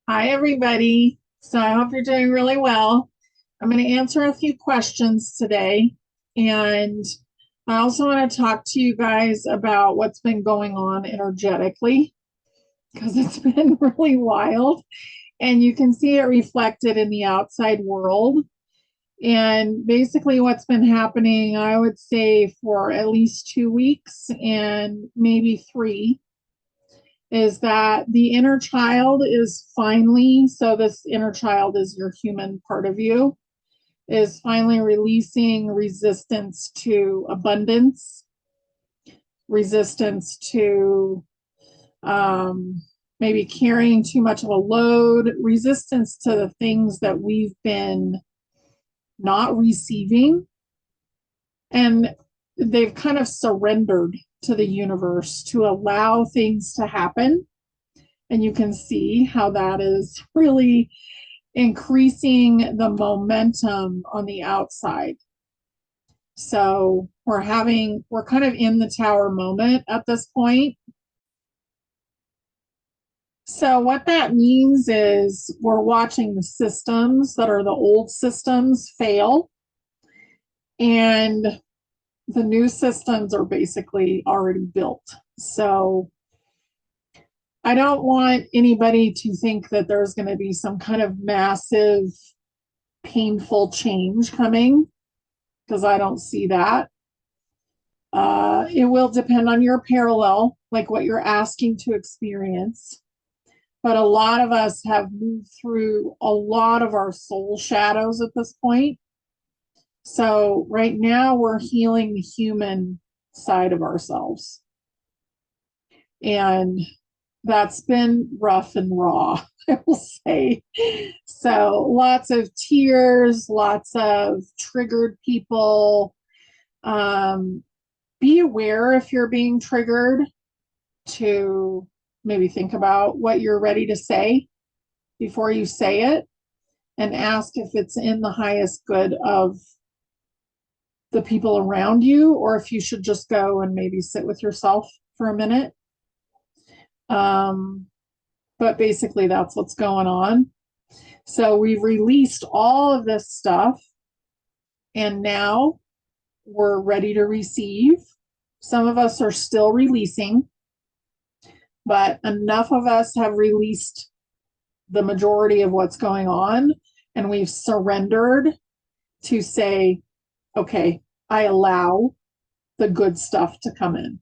Hi, everybody. So I hope you're doing really well. I'm going to answer a few questions today. And I also want to talk to you guys about what's been going on energetically because it's been really wild. And you can see it reflected in the outside world. And basically, what's been happening, I would say, for at least 2 weeks and maybe three is that the inner child is finally, so this inner child is your human part of you, is finally releasing resistance to abundance, resistance to um, maybe carrying too much of a load, resistance to the things that we've been not receiving. And they've kind of surrendered to the universe to allow things to happen. And you can see how that is really increasing the momentum on the outside. So we're kind of in the tower moment at this point. So what that means is we're watching the systems that are the old systems fail, and the new systems are basically already built. So I don't want anybody to think that there's going to be some kind of massive, painful change coming because I don't see that. It will depend on your parallel, like what you're asking to experience. But a lot of us have moved through a lot of our soul shadows at this point. So right now we're healing the human side of ourselves. And that's been rough and raw, I will say. So lots of tears, lots of triggered people. Um, be aware if you're being triggered to maybe think about what you're ready to say before you say it and ask if it's in the highest good of the people around you or if you should just go and maybe sit with yourself for a minute. Um, but basically, that's what's going on. So we've released all of this stuff, and now we're ready to receive. Some of us are still releasing, but enough of us have released the majority of what's going on, and we've surrendered to say, okay, I allow the good stuff to come in.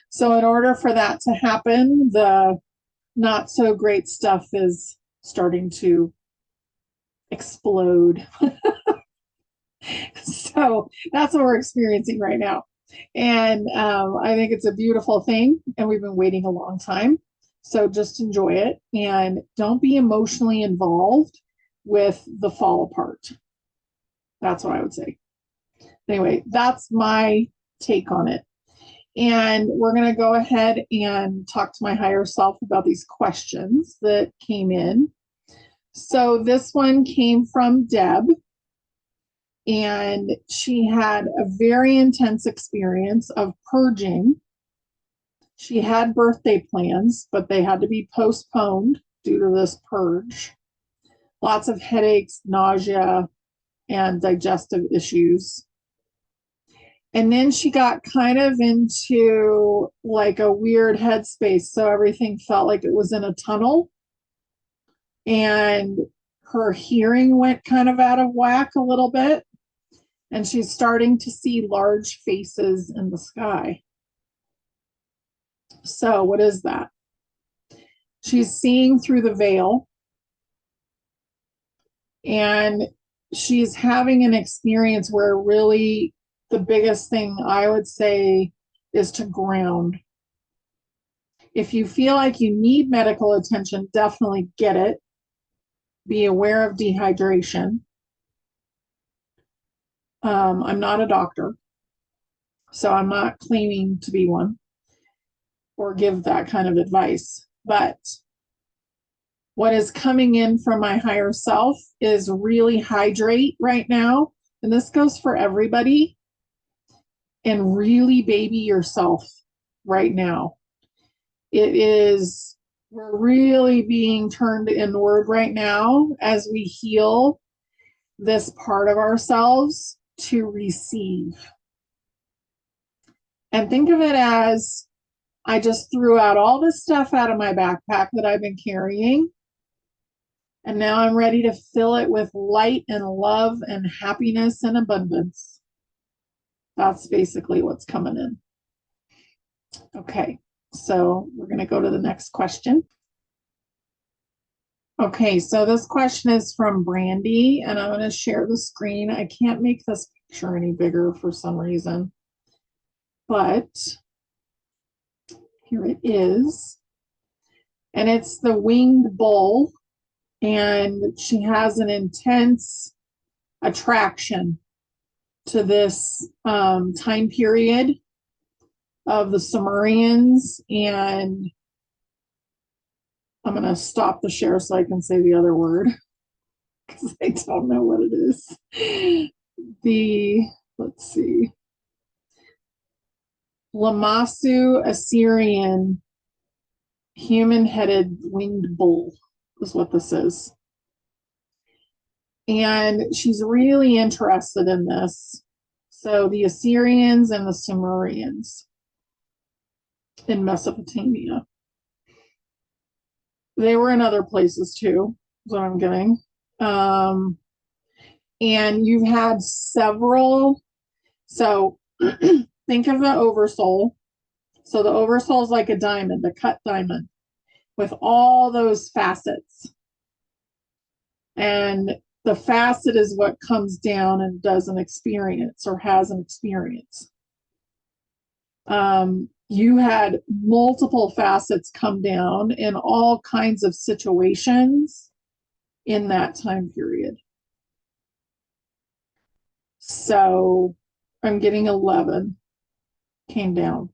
So, in order for that to happen, the not so great stuff is starting to explode. So that's what we're experiencing right now. And I think it's a beautiful thing. And we've been waiting a long time. So just enjoy it and don't be emotionally involved with the fall apart. That's what I would say. Anyway, that's my take on it. And we're going to go ahead and talk to my higher self about these questions that came in. So this one came from Deb, and she had a very intense experience of purging. She had birthday plans, but they had to be postponed due to this purge. Lots of headaches, nausea, and digestive issues. And then she got kind of into like a weird headspace. So everything felt like it was in a tunnel. And her hearing went kind of out of whack a little bit. And she's starting to see large faces in the sky. So, what is that? She's seeing through the veil, and she's having an experience where really the biggest thing I would say is to ground. If you feel like you need medical attention, definitely get it. Be aware of dehydration. I'm not a doctor, so I'm not claiming to be one or give that kind of advice. But what is coming in from my higher self is really hydrate right now. And this goes for everybody. And really baby yourself right now. It is We're really being turned inward right now as we heal this part of ourselves to receive. And think of it as I just threw out all this stuff out of my backpack that I've been carrying. And now I'm ready to fill it with light and love and happiness and abundance. That's basically what's coming in. Okay, so we're going to go to the next question. Okay, so this question is from Brandy, and I'm going to share the screen. I can't make this picture any bigger for some reason, but here it is. And it's the winged bull, and she has an intense attraction to this time period of the Sumerians. And I'm going to stop the share so I can say the other word because I don't know what it is. Let's see, Lamassu Assyrian human-headed winged bull is what this is. And she's really interested in this. So the Assyrians and the Sumerians in Mesopotamia. They were in other places too, is what I'm getting. And you've had several. So think of the oversoul. So the oversoul is like a diamond, a cut diamond with all those facets. And the facet is what comes down and does an experience or has an experience. You had multiple facets come down in all kinds of situations in that time period. So I'm getting 11 came down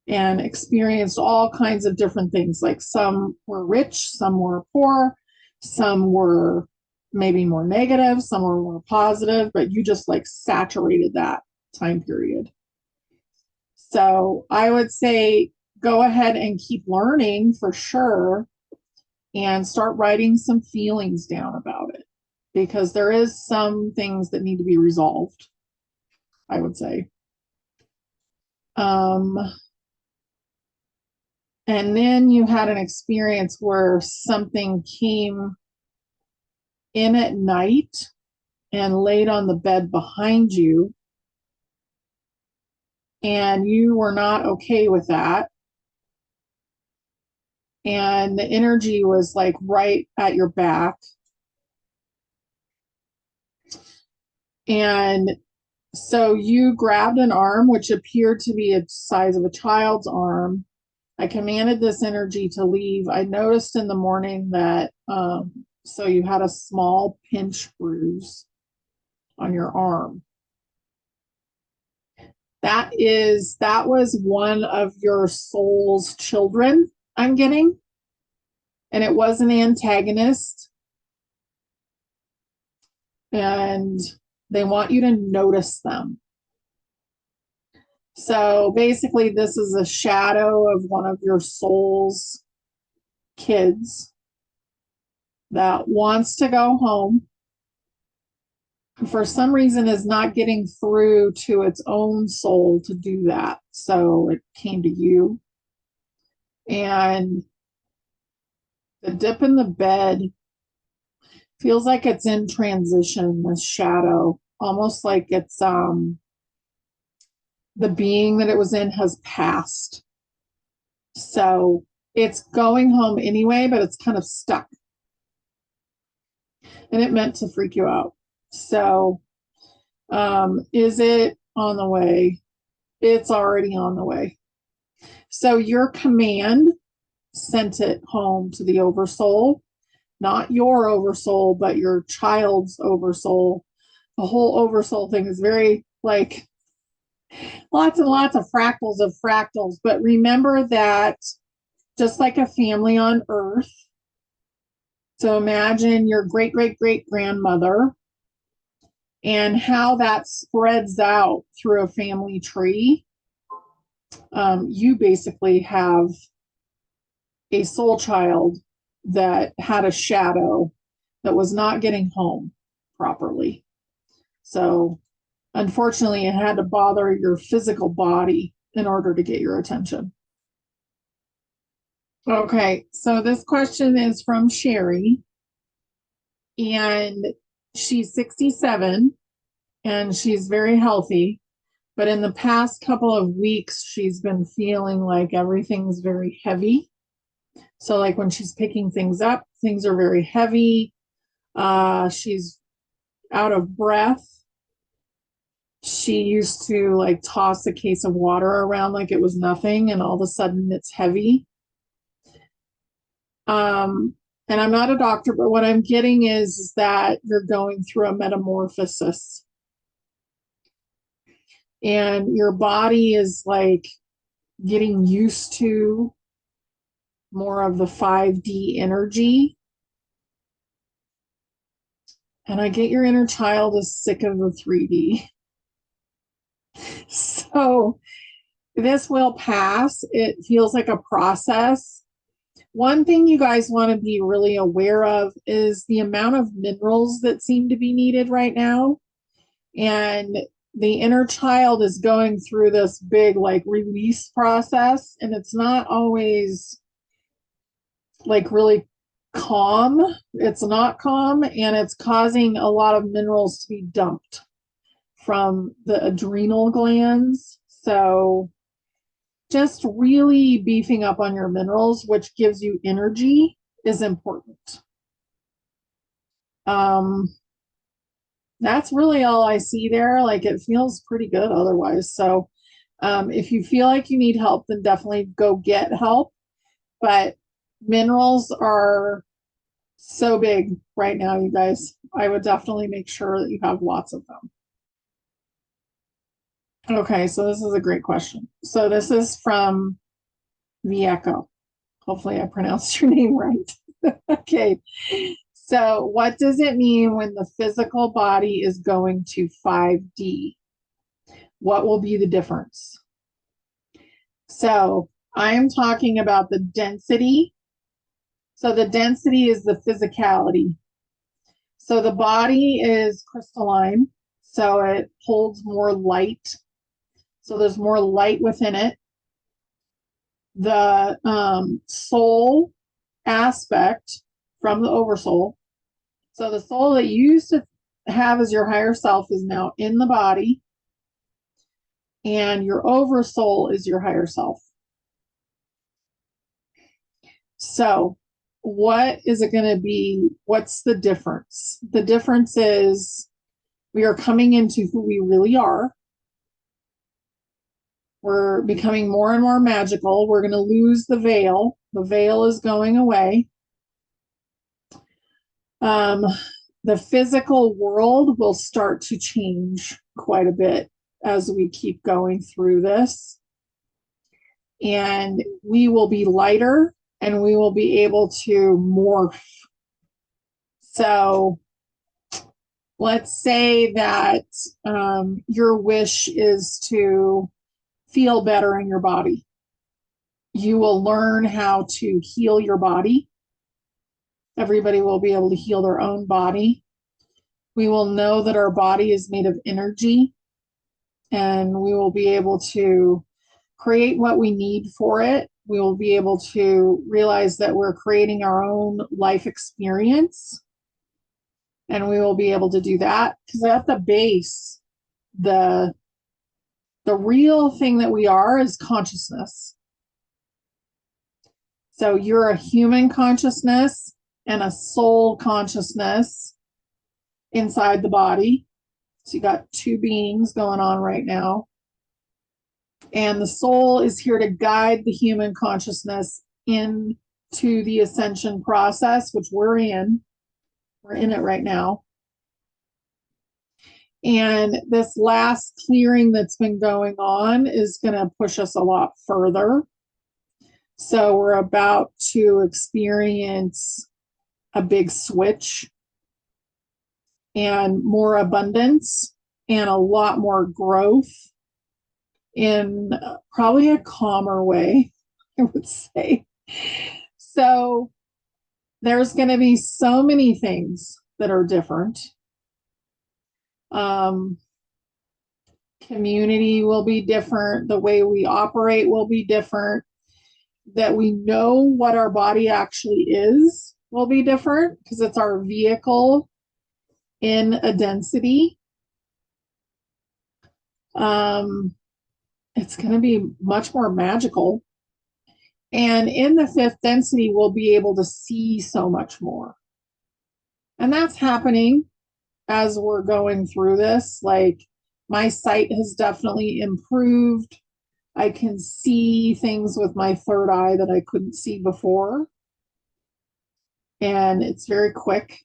and experienced all kinds of different things. Like some were rich, some were poor, some were maybe more negative, some were more positive, but you just like saturated that time period. So I would say go ahead and keep learning for sure and start writing some feelings down about it because there is some things that need to be resolved, I would say. And then you had an experience where something came in at night and laid on the bed behind you, and you were not okay with that. And the energy was like right at your back. And so you grabbed an arm, which appeared to be the size of a child's arm. I commanded this energy to leave. I noticed in the morning that, so you had a small pinch bruise on your arm. That was one of your soul's children, I'm getting. And it was an antagonist. And they want you to notice them. So basically, this is a shadow of one of your soul's kids that wants to go home. For some reason, is not getting through to its own soul to do that. So it came to you. And the dip in the bed feels like it's in transition, this shadow, almost like it's the being that it was in has passed. So it's going home anyway, but it's kind of stuck. And it meant to freak you out. So is it on the way? It's already on the way. So your command sent it home to the oversoul, not your oversoul, but your child's oversoul. The whole oversoul thing is very like lots and lots of fractals. But remember that just like a family on Earth, so imagine your great grandmother and how that spreads out through a family tree. You basically have a soul child that had a shadow that was not getting home properly. So unfortunately, it had to bother your physical body in order to get your attention. Okay, so this question is from Sherry, and she's 67 and she's very healthy. But in the past couple of weeks, she's been feeling like everything's very heavy. So, like when she's picking things up, things are very heavy. She's out of breath. She used to like toss a case of water around like it was nothing, and all of a sudden it's heavy. And I'm not a doctor, but what I'm getting is that you're going through a metamorphosis, and your body is like getting used to more of the 5D energy. And I get your inner child is sick of the 3D. So this will pass. It feels like a process. One thing you guys want to be really aware of is the amount of minerals that seem to be needed right now. And the inner child is going through this big like release process, and it's not always like really calm. It's not calm, and it's causing a lot of minerals to be dumped from the adrenal glands. So just really beefing up on your minerals, which gives you energy, is important. That's really all I see there. Like it feels pretty good otherwise. So if you feel like you need help, then definitely go get help. But minerals are so big right now, you guys. I would definitely make sure that you have lots of them. Okay, so this is a great question. So this is from Vieco. Hopefully I pronounced your name right. Okay. So what does it mean when the physical body is going to 5D? What will be the difference? So I am talking about the density. So the density is the physicality. So the body is crystalline, so it holds more light. So there's more light within it. The soul aspect from the oversoul. So the soul that you used to have as your higher self is now in the body, and your oversoul is your higher self. So what is it going to be? What's the difference? The difference is we are coming into who we really are. We're becoming more and more magical. We're going to lose the veil. The veil is going away. The physical world will start to change quite a bit as we keep going through this. And we will be lighter and we will be able to morph. So let's say that your wish is to feel better in your body. You will learn how to heal your body. Everybody will be able to heal their own body. We will know that our body is made of energy, and we will be able to create what we need for it. We will be able to realize that we're creating our own life experience, and we will be able to do that because at the base, the real thing that we are is consciousness. So you're a human consciousness and a soul consciousness inside the body. So you got two beings going on right now. And the soul is here to guide the human consciousness into the ascension process, which we're in. We're in it right now. And this last clearing that's been going on is going to push us a lot further. So we're about to experience a big switch and more abundance and a lot more growth in probably a calmer way, I would say. So there's going to be so many things that are different. Community will be different. The way we operate will be different. That we know what our body actually is will be different because it's our vehicle in a density. It's going to be much more magical. And in the fifth density, we'll be able to see so much more. And that's happening as we're going through this. Like, my sight has definitely improved. I can see things with my third eye that I couldn't see before. And it's very quick.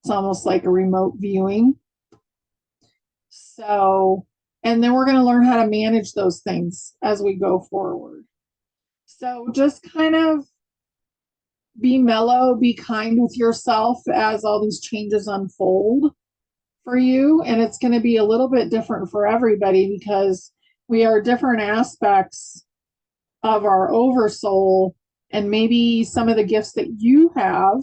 It's almost like a remote viewing. So, and then we're going to learn how to manage those things as we go forward. So just kind of be mellow, be kind with yourself as all these changes unfold for you. And it's going to be a little bit different for everybody because we are different aspects of our oversoul, and maybe some of the gifts that you have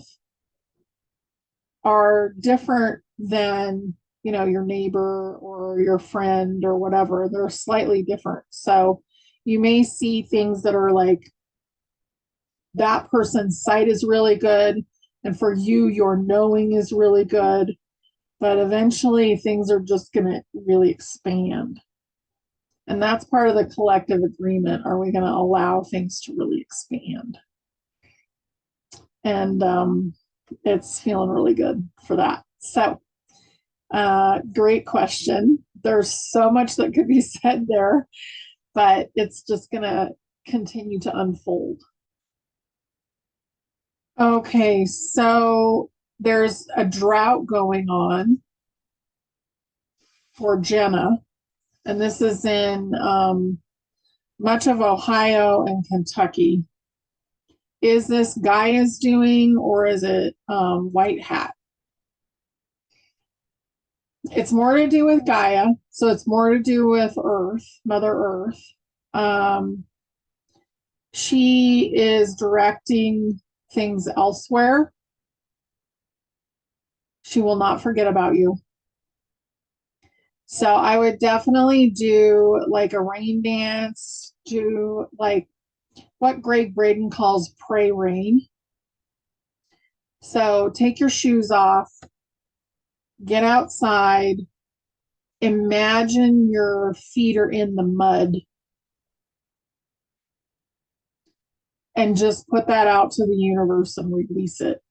are different than, you know, your neighbor or your friend or whatever. They're slightly different. So you may see things that are like, that person's sight is really good, and for you, your knowing is really good, but eventually things are just going to really expand. And that's part of the collective agreement. Are we going to allow things to really expand? And it's feeling really good for that. So, great question. There's so much that could be said there, but it's just going to continue to unfold. Okay, so there's a drought going on for Jenna, and this is in much of Ohio and Kentucky. Is this Gaia's doing, or is it White Hat? It's more to do with Gaia, so it's more to do with Earth, Mother Earth. She is directing things elsewhere. She will not forget about you. So I would definitely do like a rain dance, do like what Greg Braden calls pray rain. So take your shoes off, get outside, imagine your feet are in the mud, and just put that out to the universe and release it.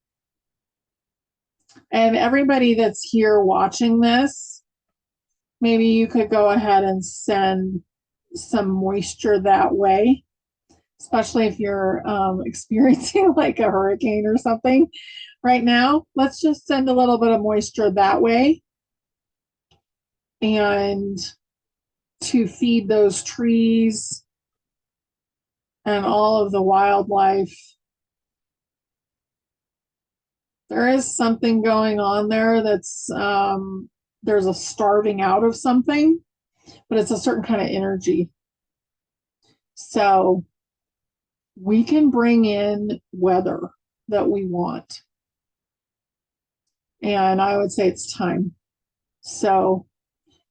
And everybody that's here watching this, maybe you could go ahead and send some moisture that way, especially if you're experiencing like a hurricane or something right now. Let's just send a little bit of moisture that way, and to feed those trees and all of the wildlife. There is something going on there that's there's a starving out of something, but it's a certain kind of energy. So we can bring in weather that we want. And I would say it's time. So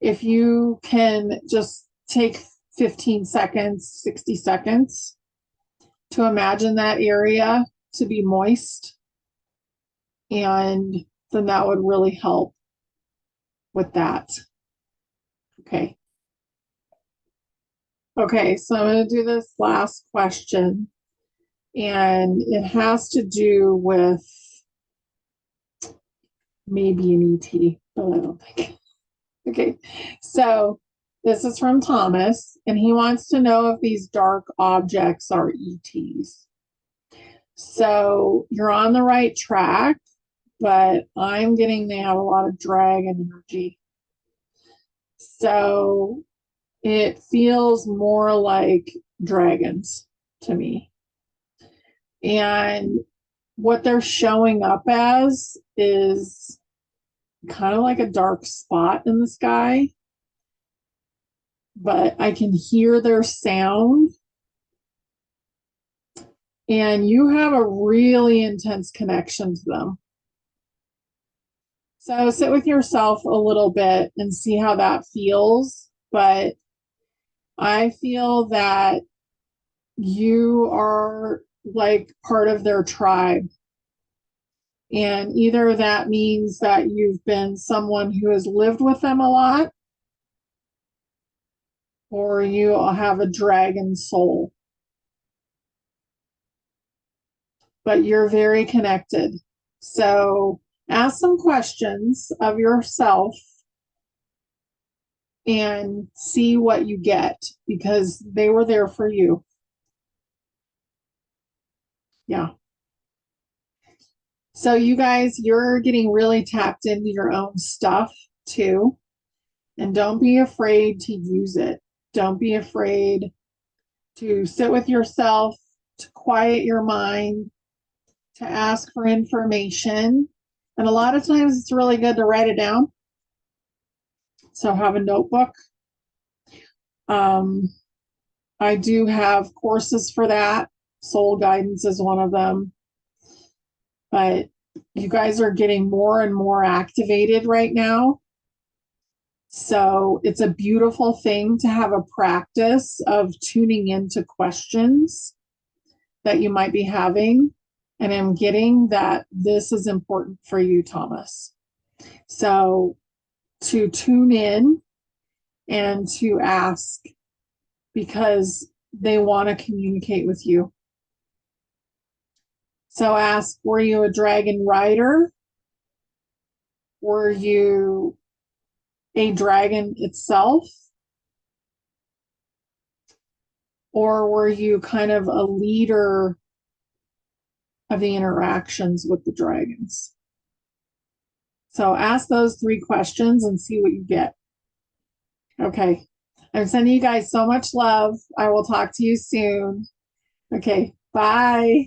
if you can just take 15 seconds, 60 seconds to imagine that area to be moist, and then that would really help with that. Okay. Okay, so I'm going to do this last question, and it has to do with maybe an ET, but I don't think. Okay, so this is from Thomas, and he wants to know if these dark objects are ETs. So you're on the right track, but I'm getting they have a lot of dragon energy. So it feels more like dragons to me. And what they're showing up as is kind of like a dark spot in the sky, but I can hear their sound, and you have a really intense connection to them. So sit with yourself a little bit and see how that feels. But I feel that you are like part of their tribe. And either that means that you've been someone who has lived with them a lot, or you have a dragon soul. But you're very connected. So ask some questions of yourself and see what you get because they were there for you. Yeah. So you guys, you're getting really tapped into your own stuff too. And don't be afraid to use it. Don't be afraid to sit with yourself, to quiet your mind, to ask for information. And a lot of times it's really good to write it down. So have a notebook. I do have courses for that. Soul guidance is one of them. But you guys are getting more and more activated right now. So it's a beautiful thing to have a practice of tuning into questions that you might be having. And I'm getting that this is important for you, Thomas. So to tune in and to ask because they want to communicate with you. So ask, were you a dragon rider? Were you a dragon itself? Or were you kind of a leader of the interactions with the dragons? So ask those 3 questions and see what you get. Okay. I'm sending you guys so much love. I will talk to you soon. Okay. Bye.